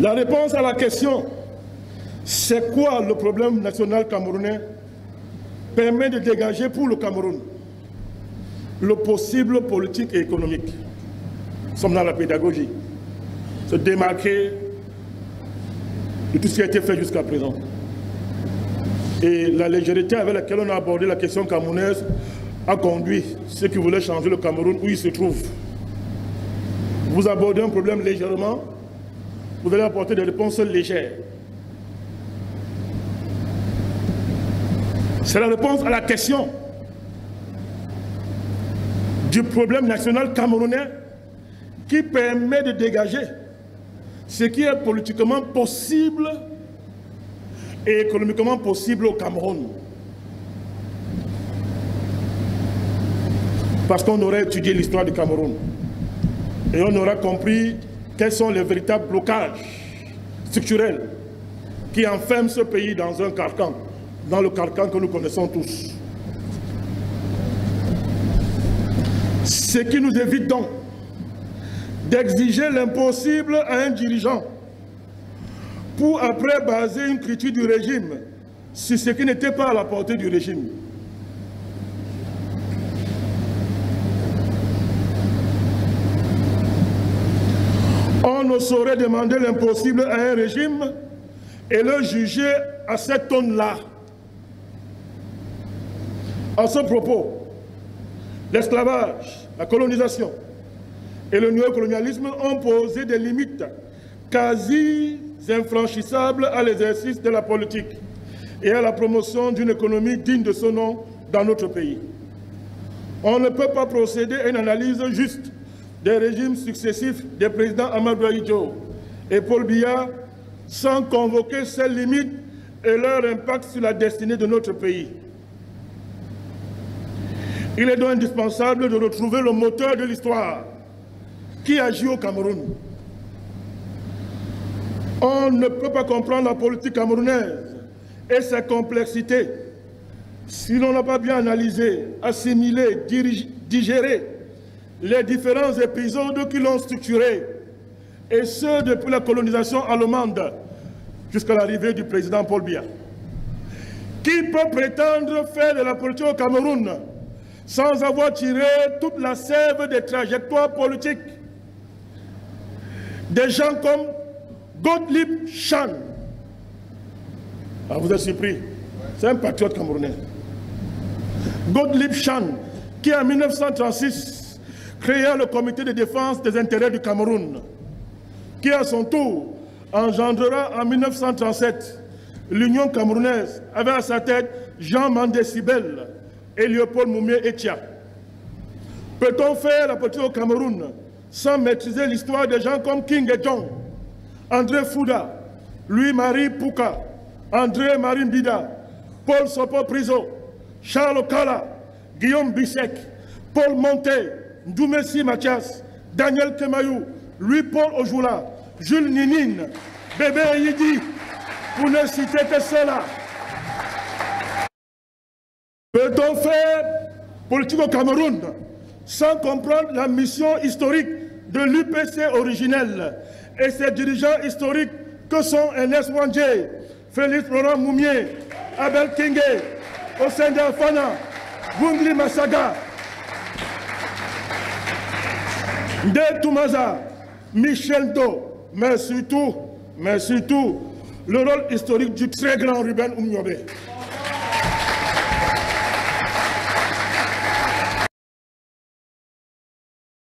La réponse à la question « C'est quoi le problème national camerounais ?» permet de dégager pour le Cameroun le possible politique et économique. Nous sommes dans la pédagogie. Se démarquer de tout ce qui a été fait jusqu'à présent. Et la légèreté avec laquelle on a abordé la question camerounaise a conduit ceux qui voulaient changer le Cameroun où il se trouve. Vous abordez un problème légèrement, vous allez apporter des réponses légères. C'est la réponse à la question du problème national camerounais qui permet de dégager ce qui est politiquement possible et économiquement possible au Cameroun. Parce qu'on aurait étudié l'histoire du Cameroun et on aura compris quels sont les véritables blocages structurels qui enferment ce pays dans un carcan, dans le carcan que nous connaissons tous. Ce qui nous évite donc d'exiger l'impossible à un dirigeant pour après baser une critique du régime sur ce qui n'était pas à la portée du régime. On ne saurait demander l'impossible à un régime et le juger à cette tonne-là. À ce propos, l'esclavage, la colonisation et le néocolonialisme ont posé des limites quasi infranchissables à l'exercice de la politique et à la promotion d'une économie digne de son nom dans notre pays. On ne peut pas procéder à une analyse juste des régimes successifs des présidents Amadou Ahidjo et Paul Biya sans convoquer ces limites et leur impact sur la destinée de notre pays. Il est donc indispensable de retrouver le moteur de l'histoire qui agit au Cameroun. On ne peut pas comprendre la politique camerounaise et ses complexités si l'on n'a pas bien analysé, assimilé, digéré les différents épisodes qui l'ont structuré, et ce depuis la colonisation allemande jusqu'à l'arrivée du président Paul Biya. Qui peut prétendre faire de la politique au Cameroun sans avoir tiré toute la sève des trajectoires politiques des gens comme Gottlieb Chan? Ah, vous êtes surpris, c'est un patriote camerounais. Gottlieb Chan, qui en 1936 créa le comité de défense des intérêts du Cameroun, qui à son tour engendrera en 1937 l'Union camerounaise, avec à sa tête Jean Mandé Sibel et Léopold Moumié Etia. Peut-on faire la politique au Cameroun sans maîtriser l'histoire des gens comme King Edjong, André Fouda, Louis-Marie Pouka, André Marimbida, Paul Sopo Priso, Charles Kala, Guillaume Bissek, Paul Monté, Ndoumessi Mathias, Daniel Kemayou, Louis-Paul Ojoula, Jules Ninine, Bébé Yidi, pour ne citer que cela. Peut-on faire politique au Cameroun sans comprendre la mission historique de l'UPC originelle et ses dirigeants historiques que sont Ernest Wandje, Félix Laurent Moumier, Abel Kingé, Osende Afana, Gungli Massaga, Nde Toumaza, Michel Do, mais surtout, le rôle historique du très grand Ruben Oumniobé.